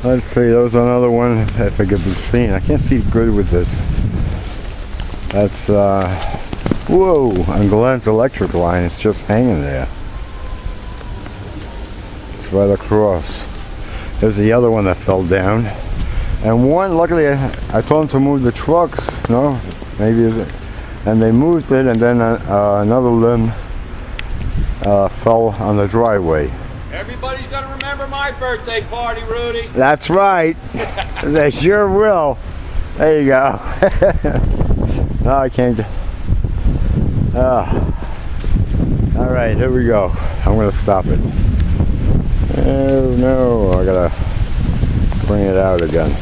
Let's see, there was another one, if I could be seen. I can't see good with this. That's, whoa, on Glenn's electric line. It's just hanging there. It's right across. There's the other one that fell down. And one, luckily, I told them to move the trucks, no? Maybe, and they moved it, and then another limb fell on the driveway. Everybody's gonna remember my birthday party, Rudy. That's right. They sure will. There you go. No, I can't. All right, here we go. I'm gonna stop it. Oh no, I gotta bring it out again.